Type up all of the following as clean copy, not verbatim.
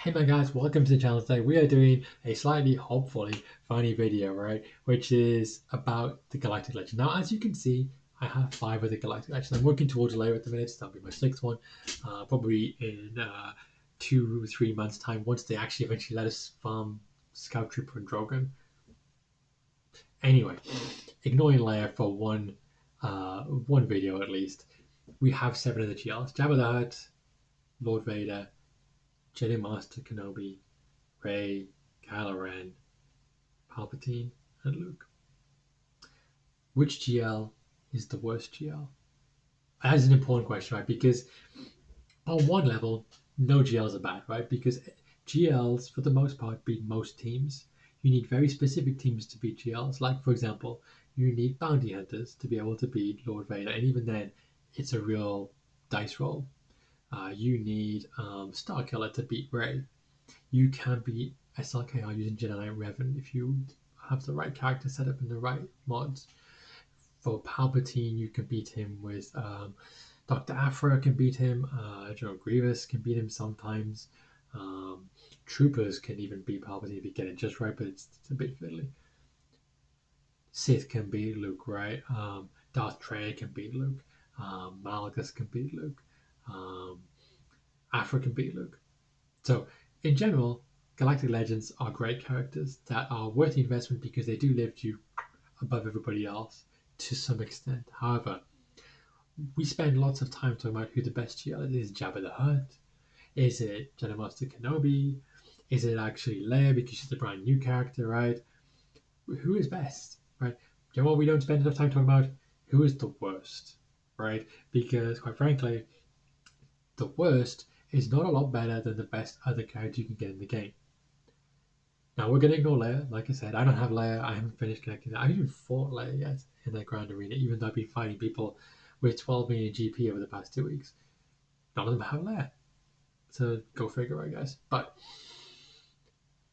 Hey my guys, welcome to the channel. Today we are doing a slightly, hopefully, funny video, right? Which is about the Galactic Legend. Now, as you can see, I have 5 of the Galactic Legends. I'm working towards layer at the minute, so that'll be my 6th one. Probably in 2 or 3 months' time, once they actually eventually let us farm Scout Trooper and Drogon. Anyway, ignoring layer for one video at least, we have 7 of the GLs. Jabba the Hutt, Lord Vader, Jedi Master Kenobi, Rey, Kylo Ren, Palpatine, and Luke. Which GL is the worst GL? That is an important question, right? Because on one level, no GLs are bad, right? Because GLs, for the most part, beat most teams. You need very specific teams to beat GLs. Like, for example, you need bounty hunters to be able to beat Lord Vader, and even then, it's a real dice roll. You need Starkiller to beat Rey. You can beat SLKR using Jedi Knight Revan if you have the right character set up and the right mods. For Palpatine, you can beat him with Dr. Aphra can beat him. General Grievous can beat him sometimes. Troopers can even beat Palpatine if you get it just right, but it's a bit fiddly. Sith can beat Luke, right? Darth Trey can beat Luke. Malgus can beat Luke. Aphra can beat Luke. So, in general, Galactic Legends are great characters that are worth the investment because they do lift you above everybody else to some extent. However, we spend lots of time talking about who the best GL is. Is it Jabba the Hutt? Is it Jedi Master Kenobi? Is it actually Leia because she's a brand new character, right? Who is best, right? You know what we don't spend enough time talking about? Who is the worst, right? Because, quite frankly, the worst is not a lot better than the best other character you can get in the game. Now we're gonna ignore Leia. Like I said, I don't have Leia. I haven't finished connecting that. I haven't even fought Leia yet in that grand arena, even though I've been fighting people with 12 million GP over the past 2 weeks. None of them have Leia. So go figure, I guess. But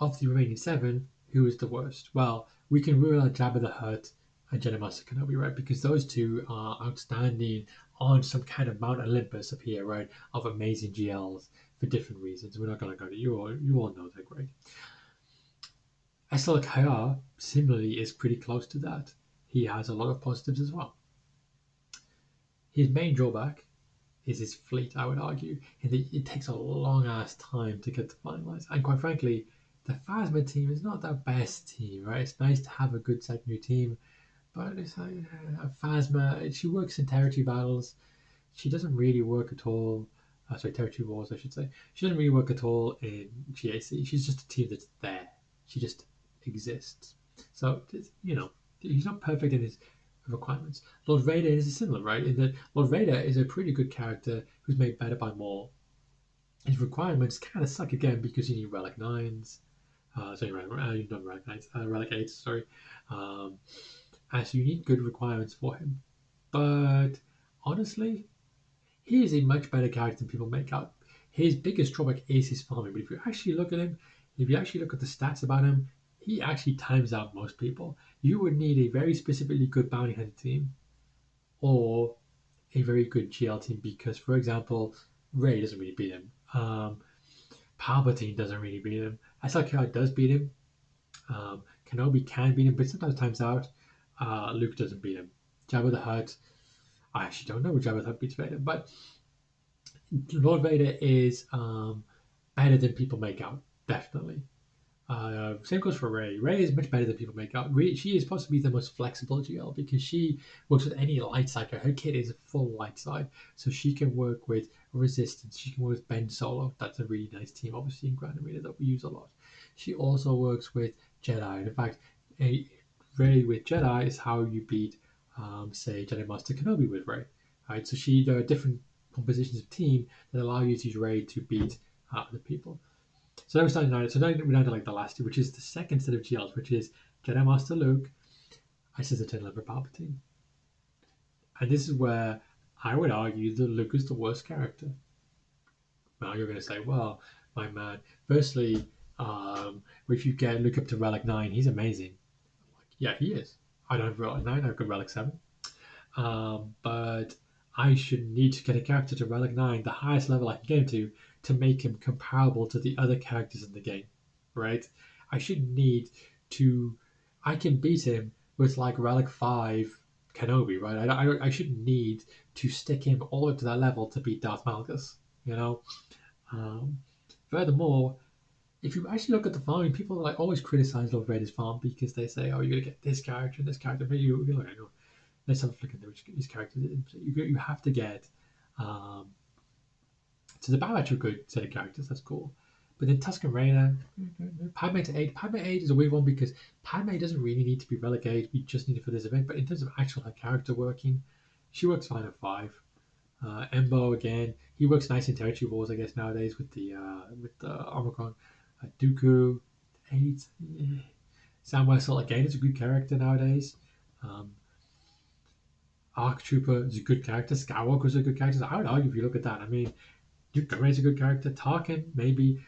of the remaining 7, who is the worst? Well, we can rule out Jabba the Hutt and Jedi Master Kenobi, right? Because those two are outstanding on some kind of Mount Olympus up here, right? Of amazing GLs for different reasons. We're not going to go to you all know they're great. SLKR similarly is pretty close to that. He has a lot of positives as well. His main drawback is his fleet, I would argue, and it takes a long ass time to get to finalize. And quite frankly, the Phasma team is not the best team, right? It's nice to have a good secondary team, but it's like Phasma. She works in territory battles. She doesn't really work at all. Sorry, territory wars, I should say. She doesn't really work at all in GAC. She's just a team that's there. She just exists. So he's not perfect in his requirements. Lord Vader is similar, right? In that Lord Vader is a pretty good character who's made better by more. His requirements kind of suck again because you need Relic 9s. Not Relic 9s, Relic 8s, sorry. So you need good requirements for him. But honestly, he is a much better character than people make out. His biggest drawback is his farming, but if you actually look at him, if you actually look at the stats about him, he actually times out most people. You would need a very specifically good bounty hunter team or a very good GL team because, for example, Rey doesn't really beat him. Palpatine doesn't really beat him. SLKR does beat him. Kenobi can beat him, but sometimes times out. Luke doesn't beat him. Jabba the Hutt, I actually don't know which Jabba the Hutt beats Vader, but Lord Vader is better than people make out, definitely. Same goes for Rey. Rey is much better than people make out. She is possibly the most flexible GL because she works with any light side. Her kit is a full light side, so she can work with Resistance. She can work with Ben Solo. That's a really nice team, obviously in Grand Arena that we use a lot. She also works with Jedi. And in fact, Rey with Jedi is how you beat, say, Jedi Master Kenobi with Rey. Right, so there are different compositions of team that allow you to use Rey to beat other people. So now we're starting now. So now we're down to like the last two, which is the second set of GLs, which is Jedi Master Luke, Isis Eternal Emperor Palpatine. And this is where I would argue that Luke is the worst character. Now you're going to say, well, my man, firstly, if you look up to Relic 9, he's amazing. Yeah, he is. I don't have Relic 9, I've got Relic 7. But I should need to get a character to Relic 9, the highest level I can get him to to make him comparable to the other characters in the game, right? I shouldn't need to. I can beat him with like Relic 5 Kenobi, right? I shouldn't need to stick him all up to that level to beat Darth Malgus, you know? Um, Furthermore, if you actually look at the farming, people like always criticize Lord Vader's farm because they say, "Oh, you're gonna get this character and this character." But you look, let's have a look at these characters. You have to get. Um, so the Bad Batch are a good set of characters. That's cool. But then Tusken Raider, Padme to 8. Padme 8 is a weird one because Padme doesn't really need to be relegated. We just need it for this event. But in terms of actual like, character working, she works fine at 5. Embo again, he works nice in territory wars, I guess nowadays with the Omicron. Dooku, 8. Sam Wessel again is a good character nowadays. Um, Arc Trooper is a good character. Skywalker's a good character. So I would argue if you look at that. I mean, Duke Montgomery's a good character. Tarkin maybe,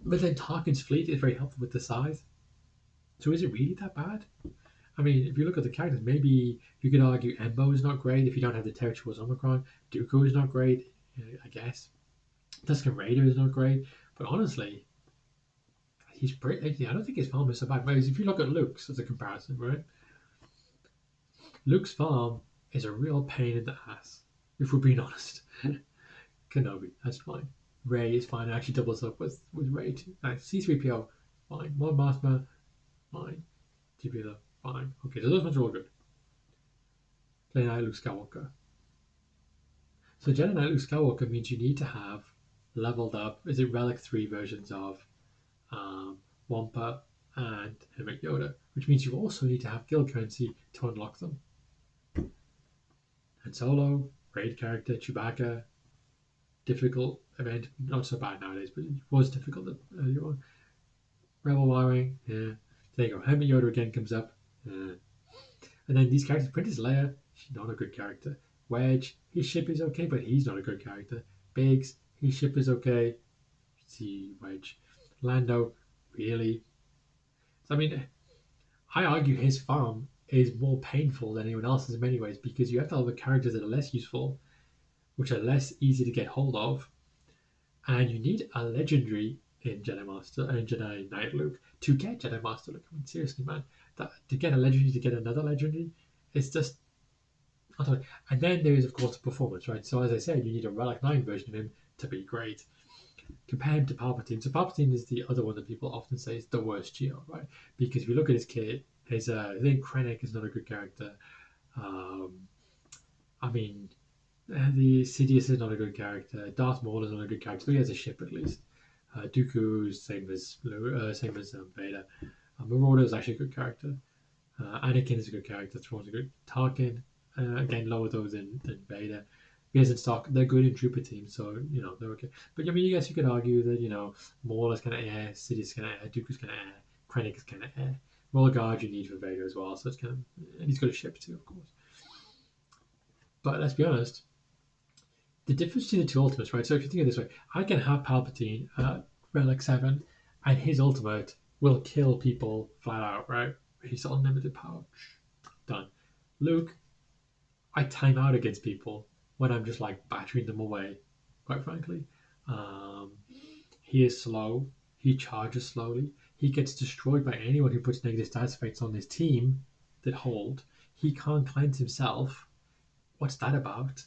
but then Tarkin's fleet is very helpful with the size. So is it really that bad? I mean, if you look at the characters, maybe you could argue Embo is not great if you don't have the territory wars Omicron. Dooku is not great, I guess. Tusken Raider is not great, but honestly, he's pretty. I don't think his farm is so bad. Whereas if you look at Luke's as a comparison, right? Luke's farm is a real pain in the ass, if we're being honest. Kenobi, that's fine. Ray is fine. It actually doubles up with Ray too. Nice. C3PO, fine. Mon Mothma, fine. GP, fine. Okay, so those ones are all good. Jedi Knight Luke Skywalker. So Jedi Knight Luke Skywalker means you need to have leveled up. Is it Relic 3 versions of Wampa and Emmett Yoda, which means you also need to have guild currency to unlock them. Han Solo, raid character, Chewbacca, difficult event, not so bad nowadays, but it was difficult earlier on. Rebel wiring, yeah. There you go. Emmett Yoda again comes up. And then these characters, Princess Leia, she's not a good character. Wedge, his ship is okay, but he's not a good character. Biggs, his ship is okay. See Wedge. Lando, really. So, I mean, I argue his farm is more painful than anyone else's in many ways because you have to have the characters that are less useful, which are less easy to get hold of, and you need a legendary in Jedi Master and Jedi Knight Luke to get Jedi Master Luke. I mean, seriously, man, to get a legendary to get another legendary, it's just. And then there is, of course, the performance, right? So as I said, you need a Relic 9 version of him to be great. Compare him to Palpatine. So Palpatine is the other one that people often say is the worst GL, right? Because if you look at his kit, I think Krennic is not a good character. I mean, the Sidious is not a good character. Darth Maul is not a good character. But he has a ship at least. Dooku is same as Vader. Marauder is actually a good character. Anakin is a good character. Thrawn's a good. Tarkin, again, lower those than Vader. Stock, they're good in trooper teams, so they're okay. But I mean, you guess you could argue that Maul is kind of air, Sidious is kind of air, Dooku's kind of air, Krennic is kind of air. Royal Guard you need for Vader as well, so it's kind of, and he's got a ship too, of course. But let's be honest, the difference between the two ultimates, right? So if you think of it this way, I can have Palpatine at Relic 7, and his ultimate will kill people flat out, right? He's unlimited power. Done. Luke, I time out against people when I'm just like battering them away, quite frankly. He is slow. He charges slowly. He gets destroyed by anyone who puts negative stats effects on his team that hold. He can't cleanse himself. What's that about?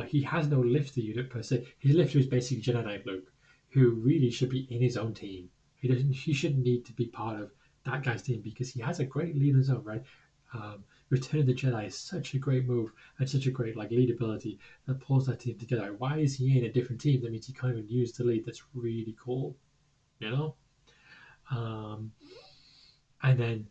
He has no lifter unit per se. His lifter is basically Jedi Knight Luke, who really should be in his own team. He shouldn't need to be part of that guy's team because he has a great lead in his own right. Return of the Jedi is such a great move and such a great lead ability that pulls that team together. Why is he in a different team? That means he can't even use the lead. That's really cool, And then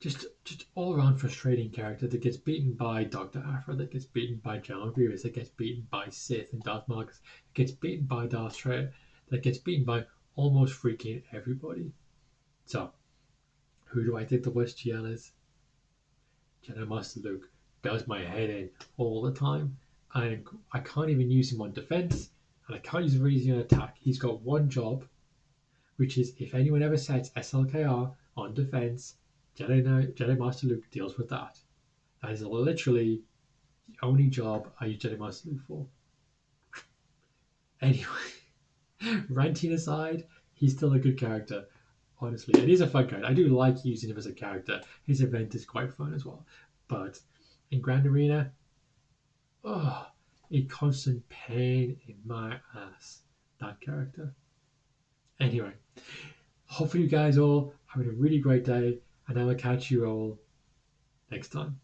just all around frustrating character that gets beaten by Dr. Aphra, that gets beaten by General Grievous, that gets beaten by Sith and Darth Malgus, that gets beaten by Darth Vader, that gets beaten by almost freaking everybody. So, who do I think the worst GL is? Jedi Master Luke does my head in all the time. I can't even use him on defense, and I can't use him really on attack. He's got one job, which is if anyone ever sets SLKR on defense, Jedi Master Luke deals with that. That is literally the only job I use Jedi Master Luke for. Anyway, Ranting aside, he's still a good character. Honestly, it is a fun character. I do like using him as a character. His event is quite fun as well. But in Grand Arena, oh, a constant pain in my ass. That character. Anyway, hopefully you guys all having a really great day, and I will catch you all next time.